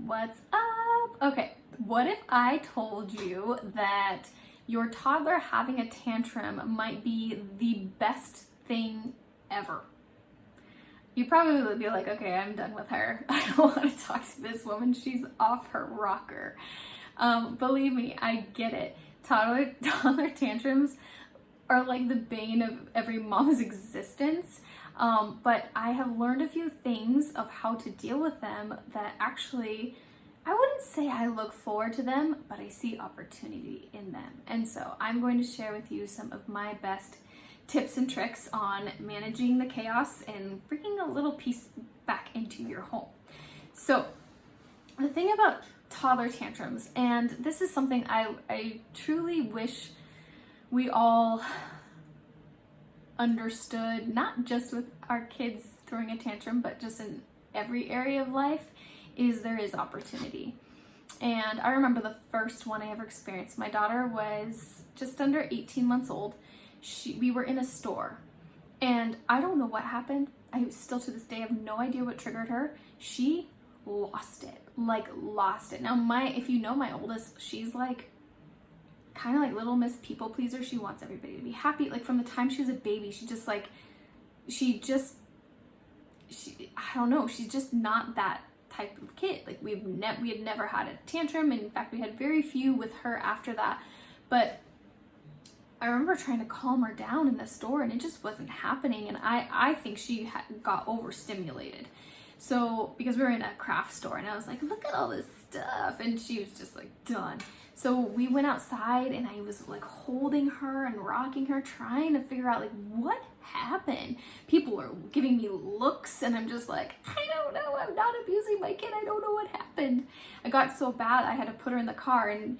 What's up? Okay, what if I told you that your toddler having a tantrum might be the best thing ever? You probably would be like, okay, I'm done with her. I don't want to talk to this woman. She's off her rocker. Believe me, I get it. Toddler tantrums are like the bane of every mom's existence. But I have learned a few things of how to deal with them that actually, I wouldn't say I look forward to them, but I see opportunity in them. And so I'm going to share with you some of my best tips and tricks on managing the chaos and bringing a little peace back into your home. So the thing about toddler tantrums, and this is something I truly wish we all understood, not just with our kids throwing a tantrum, but just in every area of life, is there is opportunity. And I remember the first one I ever experienced. My daughter was just under 18 months old. We were in a store, and I don't know what happened. I still to this day have no idea what triggered her. She lost it, lost it. Now if you know my oldest, she's like kind of like little Miss People Pleaser. She wants everybody to be happy. Like from the time she was a baby, I don't know, she's just not that type of kid. Like we had never had a tantrum, and in fact we had very few with her after that. But I remember trying to calm her down in the store, and it just wasn't happening. And I think she got overstimulated. So because we were in a craft store, and I was like, look at all this stuff, and she was just like done. So we went outside, and I was like holding her and rocking her, trying to figure out like what happened. People are giving me looks, and I'm just like, I don't know, I'm not abusing my kid, I don't know what happened. I got so bad I had to put her in the car. And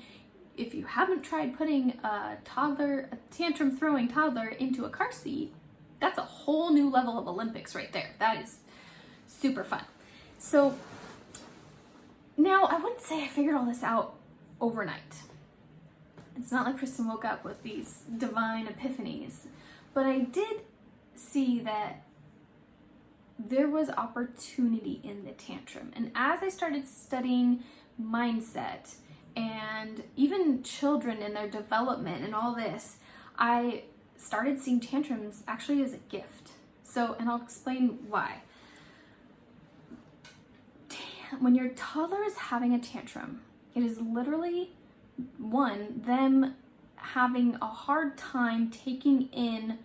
if you haven't tried putting a tantrum throwing toddler into a car seat, that's a whole new level of Olympics right there. That is super fun. So now I wouldn't say I figured all this out overnight. It's not like Kristen woke up with these divine epiphanies, but I did see that there was opportunity in the tantrum. And as I started studying mindset and even children and their development and all this, I started seeing tantrums actually as a gift. So, and I'll explain why. When your toddler is having a tantrum, it is literally, one, them having a hard time taking in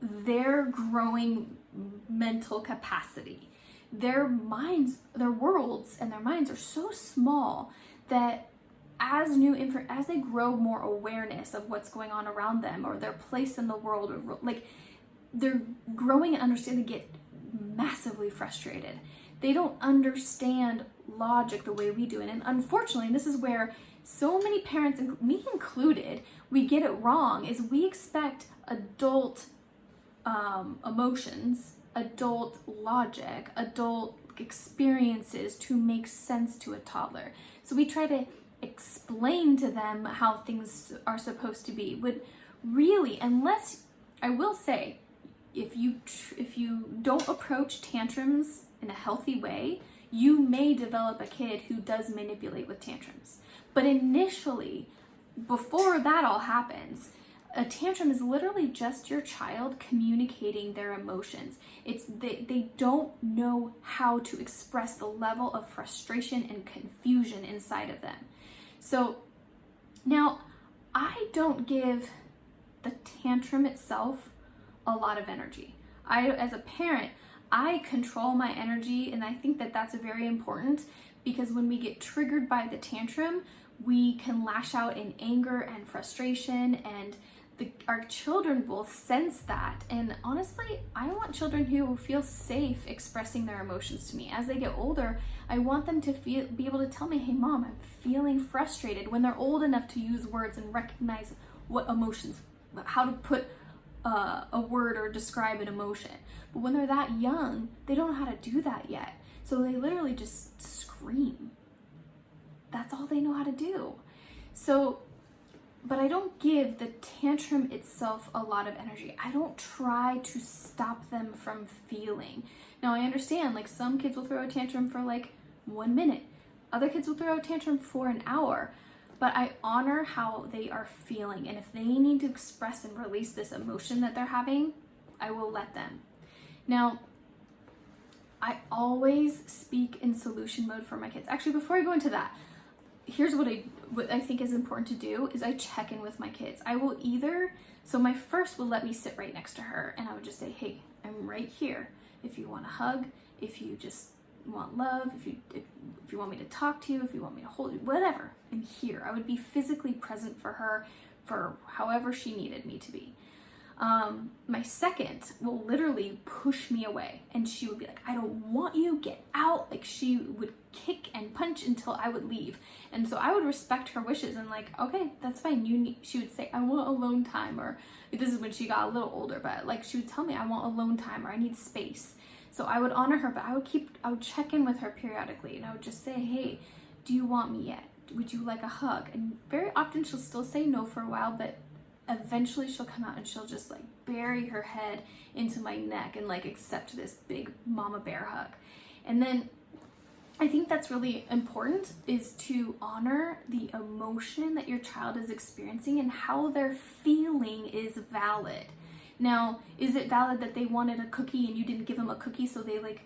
their growing mental capacity. Their minds, their worlds and their minds are so small that as they grow more awareness of what's going on around them or their place in the world, or like they're growing and understanding, they get massively frustrated. They don't understand logic the way we do it. And unfortunately, this is where so many parents, me included, we get it wrong, is we expect adult emotions, adult logic, adult experiences to make sense to a toddler. So we try to explain to them how things are supposed to be. But really, unless, I will say, if you don't approach tantrums in a healthy way, you may develop a kid who does manipulate with tantrums. But initially, before that all happens, a tantrum is literally just your child communicating their emotions. They don't know how to express the level of frustration and confusion inside of them. So now, I don't give the tantrum itself a lot of energy. As a parent, I control my energy, and I think that that's very important, because when we get triggered by the tantrum, we can lash out in anger and frustration, and our children will sense that. And honestly, I want children who feel safe expressing their emotions to me. As they get older, I want them to be able to tell me, hey mom, I'm feeling frustrated, when they're old enough to use words and recognize what emotions, how to put a word or describe an emotion. But when they're that young, they don't know how to do that yet. So they literally just scream. That's all they know how to do. So, but I don't give the tantrum itself a lot of energy. I don't try to stop them from feeling. Now I understand, like some kids will throw a tantrum for like 1 minute. Other kids will throw a tantrum for an hour, but I honor how they are feeling. And if they need to express and release this emotion that they're having, I will let them. Now, I always speak in solution mode for my kids. Actually, before I go into that, here's what I think is important to do is I check in with my kids. I will so my first will let me sit right next to her, and I would just say, hey, I'm right here. If you want a hug, if you just want love, if you want me to talk to you, if you want me to hold you, whatever, I'm here. I would be physically present for her for however she needed me to be. My second will literally push me away, and she would be like, I don't want you, get out. Like, she would kick and punch until I would leave. And so I would respect her wishes and like, okay, that's fine. She would say, I want alone time, or this is when she got a little older, but like she would tell me I want alone time or I need space. So I would honor her, but I would check in with her periodically, and I would just say, hey, do you want me yet? Would you like a hug? And very often she'll still say no for a while, but eventually she'll come out and she'll just like bury her head into my neck and like accept this big mama bear hug. And then I think that's really important, is to honor the emotion that your child is experiencing and how they're feeling is valid. Now, is it valid that they wanted a cookie and you didn't give them a cookie so they like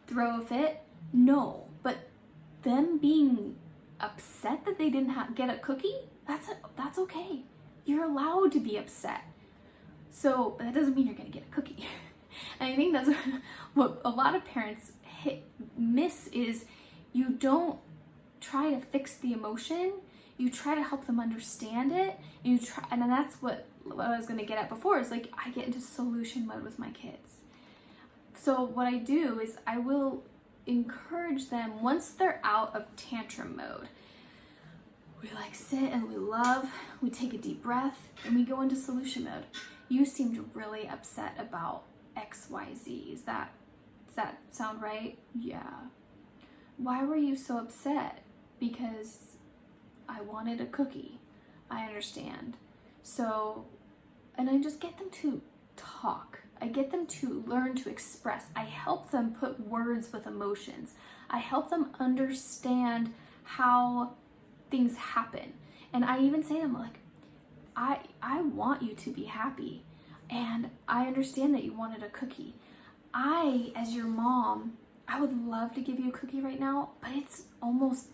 throw a fit? No, but them being upset that they didn't get a cookie, that's okay. You're allowed to be upset. So, but that doesn't mean you're gonna get a cookie. And I think that's what a lot of parents miss, is you don't try to fix the emotion, you try to help them understand it, and that's what I was gonna get at before, is like I get into solution mode with my kids. So what I do is I will encourage them, once they're out of tantrum mode, we like sit and we love, we take a deep breath, and we go into solution mode. You seemed really upset about XYZ. Does that sound right? Yeah. Why were you so upset? Because I wanted a cookie. I understand. So, and I just get them to talk. I get them to learn to express. I help them put words with emotions. I help them understand how things happen. And I even say to them, like, I want you to be happy, and I understand that you wanted a cookie. As your mom, I would love to give you a cookie right now, but it's almost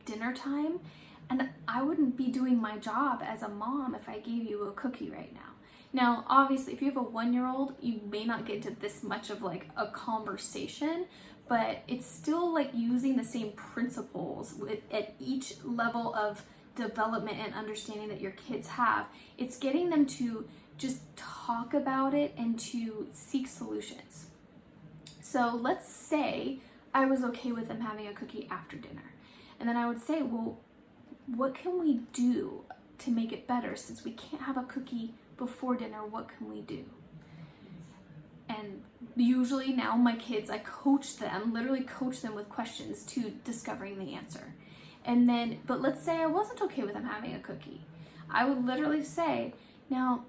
dinner time, and I wouldn't be doing my job as a mom if I gave you a cookie right now. Now, obviously, if you have a 1-year-old, you may not get into this much of like a conversation, but it's still like using the same principles at each level of development and understanding that your kids have. It's getting them to just talk about it and to seek solutions. So let's say I was okay with them having a cookie after dinner. And then I would say, well, what can we do to make it better? Since we can't have a cookie before dinner, what can we do? And usually now my kids, I literally coach them with questions to discovering the answer. And then, but let's say I wasn't okay with them having a cookie. I would literally say, now,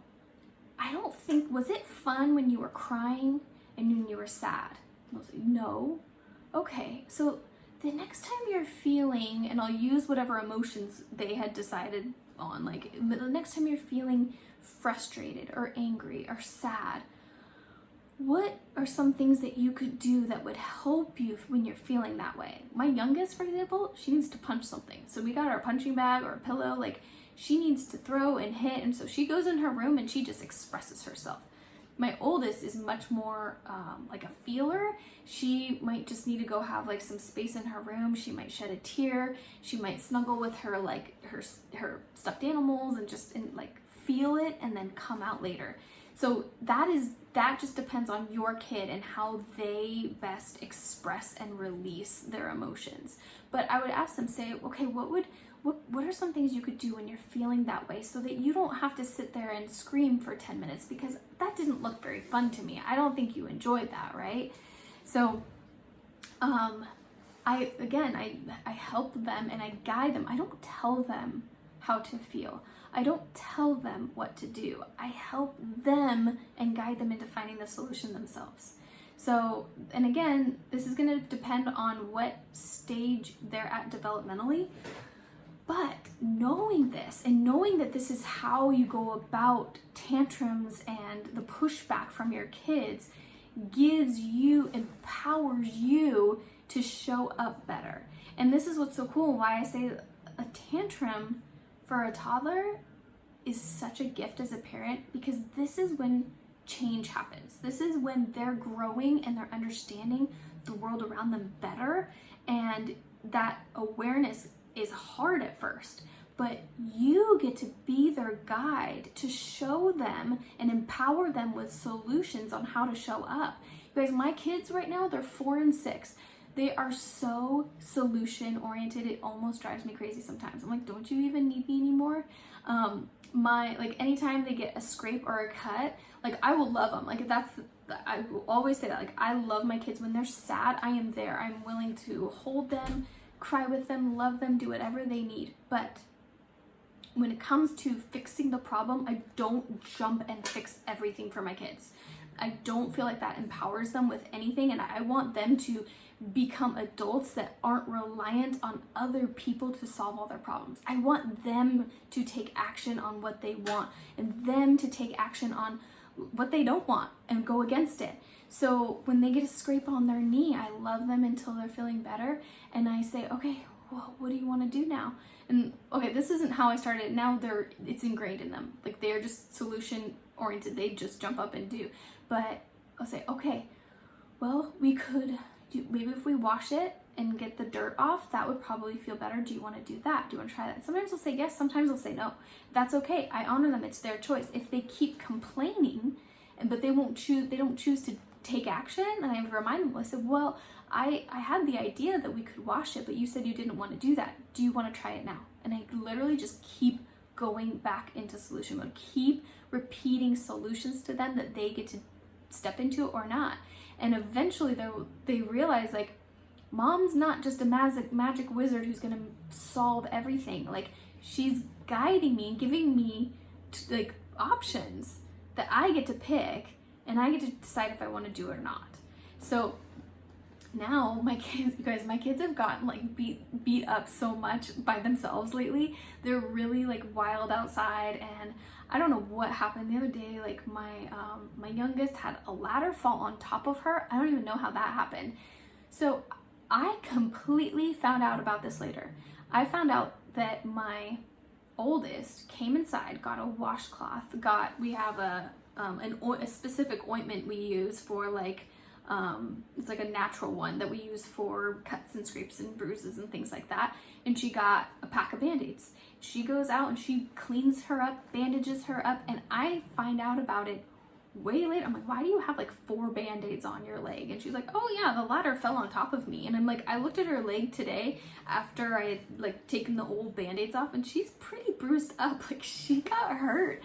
was it fun when you were crying and when you were sad? And they'll say, no. Okay, so the next time you're feeling, and I'll use whatever emotions they had decided on, like the next time you're feeling frustrated or angry or sad, what are some things that you could do that would help you when you're feeling that way? My youngest, for example, she needs to punch something. So we got her a punching bag or a pillow, like she needs to throw and hit, and so she goes in her room and she just expresses herself. My oldest is much more like a feeler. She might just need to go have like some space in her room. She might shed a tear. She might snuggle with her like her stuffed animals and just like feel it and then come out later. So that just depends on your kid and how they best express and release their emotions. But I would ask them, say, okay, what are some things you could do when you're feeling that way so that you don't have to sit there and scream for 10 minutes, because that didn't look very fun to me. I don't think you enjoyed that, right? So I help them and I guide them. I don't tell them how to feel. I don't tell them what to do. I help them and guide them into finding the solution themselves. So, and again, this is going to depend on what stage they're at developmentally. But knowing this and knowing that this is how you go about tantrums and the pushback from your kids gives you, empowers you to show up better. And this is what's so cool, why I say a tantrum for a toddler is such a gift as a parent, because this is when change happens. This is when they're growing and they're understanding the world around them better, and that awareness is hard at first, but you get to be their guide to show them and empower them with solutions on how to show up. You guys, my kids right now, they're 4 and 6. They are so solution oriented. It almost drives me crazy sometimes. I'm like, don't you even need me anymore? Like anytime they get a scrape or a cut, like I will love them. Like I will always say that. Like I love my kids when they're sad. I am there. I'm willing to hold them, cry with them, love them, do whatever they need. But when it comes to fixing the problem, I don't jump and fix everything for my kids. I don't feel like that empowers them with anything, and I want them to become adults that aren't reliant on other people to solve all their problems. I want them to take action on what they want and them to take action on what they don't want and go against it. So when they get a scrape on their knee, I love them until they're feeling better, and I say, okay, well, what do you want to do now? And okay, this isn't how I started. Now it's ingrained in them. Like they're just solution oriented. They just jump up and do. But I'll say, okay, well, we could maybe if we wash it and get the dirt off, that would probably feel better. Do you want to do that? Do you want to try that? And sometimes they'll say yes, sometimes they'll say no. That's okay. I honor them. It's their choice. If they keep complaining, but they don't choose to take action, and I remind them, I said, well, I had the idea that we could wash it, but you said you didn't want to do that. Do you want to try it now? And I literally just keep going back into solution mode, keep repeating solutions to them that they get to step into it or not. And eventually they realize, like, mom's not just a magic wizard who's gonna solve everything. Like, she's guiding me and giving me like options that I get to pick, and I get to decide if I want to do it or not. So now my kids have gotten like beat up so much by themselves lately. They're really like wild outside, and I don't know what happened the other day. Like my youngest had a ladder fall on top of her. I don't even know how that happened. So I completely found out about this later. I found out that my oldest came inside, got a washcloth, we have a specific ointment we use for like, it's like a natural one that we use for cuts and scrapes and bruises and things like that. And she got a pack of Band-Aids. She goes out and she cleans her up, bandages her up, and I find out about it way later. I'm like, why do you have like 4 Band-Aids on your leg? And she's like, oh yeah, the ladder fell on top of me. And I'm like, I looked at her leg today after I had like taken the old Band-Aids off, and she's pretty bruised up. Like, she got hurt,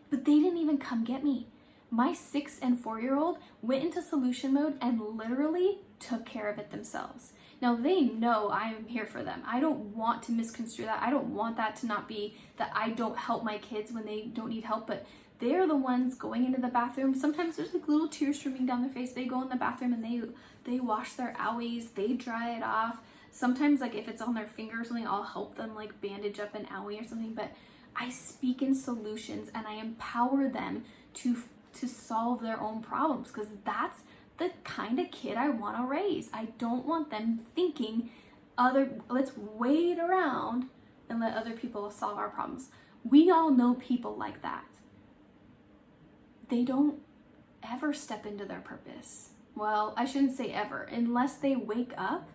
but they didn't even come get me. My 6 and 4-year-old went into solution mode and literally took care of it themselves. Now they know I am here for them. I don't want to misconstrue that. I don't want that to not be that I don't help my kids when they don't need help, but they're the ones going into the bathroom. Sometimes there's like little tears streaming down their face. They go in the bathroom and they wash their owies, they dry it off. Sometimes like if it's on their finger or something, I'll help them like bandage up an owie or something, but I speak in solutions and I empower them to solve their own problems, because that's the kind of kid I want to raise. I don't want them thinking let's wait around and let other people solve our problems. We all know people like that. They don't ever step into their purpose. Well, I shouldn't say ever, unless they wake up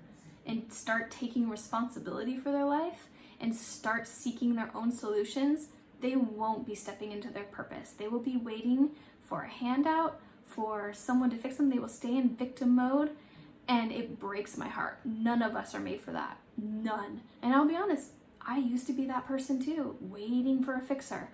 and start taking responsibility for their life and start seeking their own solutions. They won't be stepping into their purpose. They will be waiting for a handout, for someone to fix them. They will stay in victim mode, and it breaks my heart. None of us are made for that. None. And I'll be honest, I used to be that person too, waiting for a fixer.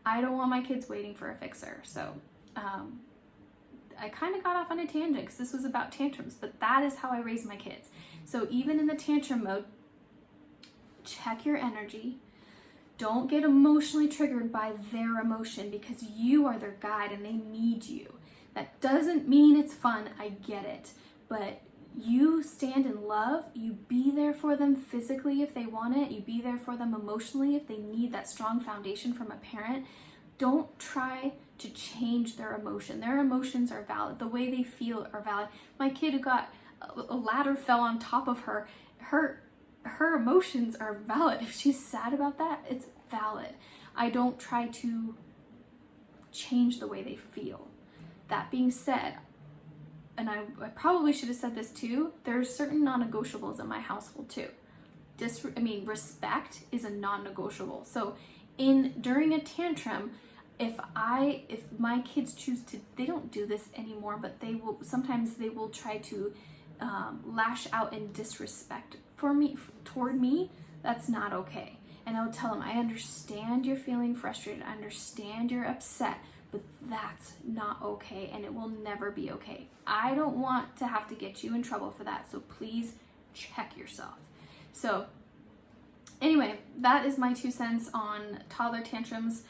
I don't want my kids waiting for a fixer. So I kind of got off on a tangent because this was about tantrums, but that is how I raise my kids. So even in the tantrum mode, check your energy. Don't get emotionally triggered by their emotion, because you are their guide and they need you. That doesn't mean it's fun, I get it, but you stand in love, you be there for them physically if they want it, you be there for them emotionally if they need that strong foundation from a parent. Don't try to change their emotion. Their emotions are valid. The way they feel are valid. My kid who got a ladder fell on top of her, her emotions are valid. If she's sad about that, it's valid. I don't try to change the way they feel. That being said, and I probably should have said this too, there's certain non-negotiables in my household too. Respect is a non-negotiable. So during a tantrum, if my kids choose to, they don't do this anymore, but sometimes they will try to lash out in disrespect toward me. That's not okay. And I'll tell them, I understand you're feeling frustrated, I understand you're upset, but that's not okay, and it will never be okay. I don't want to have to get you in trouble for that, so please check yourself. So anyway, that is my 2 cents on toddler tantrums.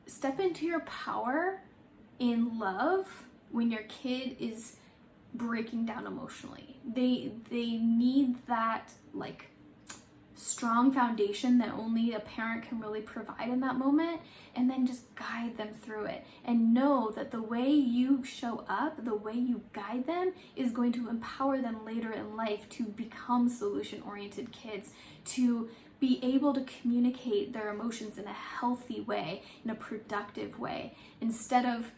Step into your power in love when your kid is breaking down emotionally. They need that strong foundation that only a parent can really provide in that moment, and then just guide them through it and know that the way you show up, the way you guide them is going to empower them later in life to become solution-oriented kids, to be able to communicate their emotions in a healthy way, in a productive way, instead of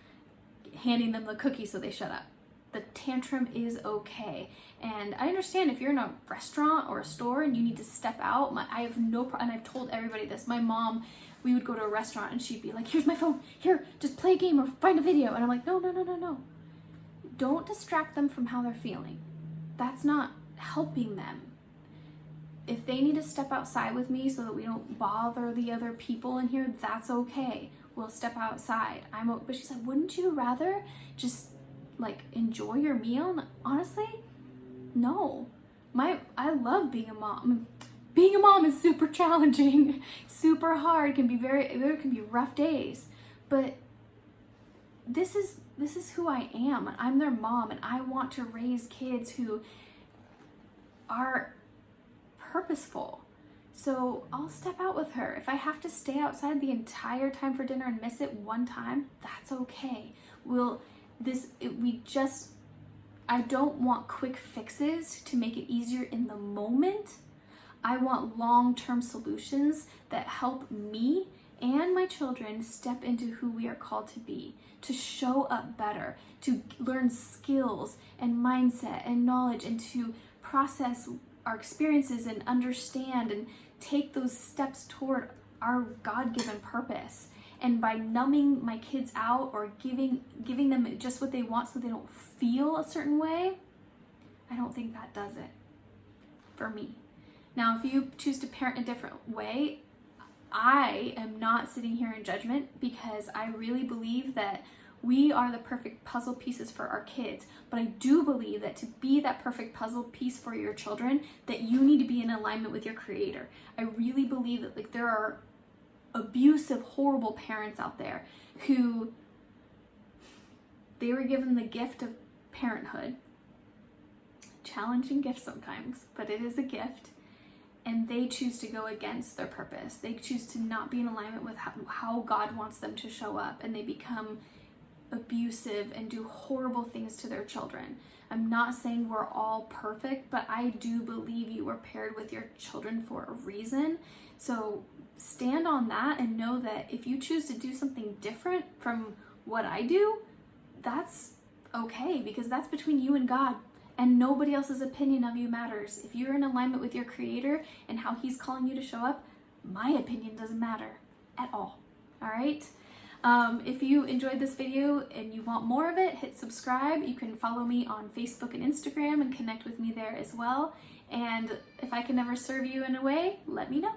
handing them the cookie so they shut up. The tantrum is okay. And I understand if you're in a restaurant or a store and you need to step out, I have no problem, and I've told everybody this. My mom, we would go to a restaurant and she'd be like, here's my phone, here, just play a game or find a video. And I'm like, no. Don't distract them from how they're feeling. That's not helping them. If they need to step outside with me so that we don't bother the other people in here, that's okay. We'll step outside. But she said, wouldn't you rather just enjoy your meal? And honestly, no. I love being a mom. Being a mom is super challenging, super hard. There can be rough days, but this is who I am. I'm their mom, and I want to raise kids who are purposeful. So I'll step out with her. If I have to stay outside the entire time for dinner and miss it one time, that's okay. I don't want quick fixes to make it easier in the moment. I want long-term solutions that help me and my children step into who we are called to be, to show up better, to learn skills and mindset and knowledge, and to process our experiences and understand and take those steps toward our God-given purpose. And by numbing my kids out or giving them just what they want so they don't feel a certain way, I don't think that does it for me. Now, if you choose to parent a different way, I am not sitting here in judgment, because I really believe that we are the perfect puzzle pieces for our kids. But I do believe that to be that perfect puzzle piece for your children, that you need to be in alignment with your Creator. I really believe that there are abusive, horrible parents out there who they were given the gift of parenthood. Challenging gift sometimes, but it is a gift. And they choose to go against their purpose. They choose to not be in alignment with how God wants them to show up, and they become abusive and do horrible things to their children. I'm not saying we're all perfect, but I do believe you were paired with your children for a reason. So stand on that and know that if you choose to do something different from what I do, that's okay, because that's between you and God, and nobody else's opinion of you matters. If you're in alignment with your Creator and how He's calling you to show up, my opinion doesn't matter at all. All right? If you enjoyed this video and you want more of it, hit subscribe. You can follow me on Facebook and Instagram and connect with me there as well. And if I can ever serve you in a way, let me know.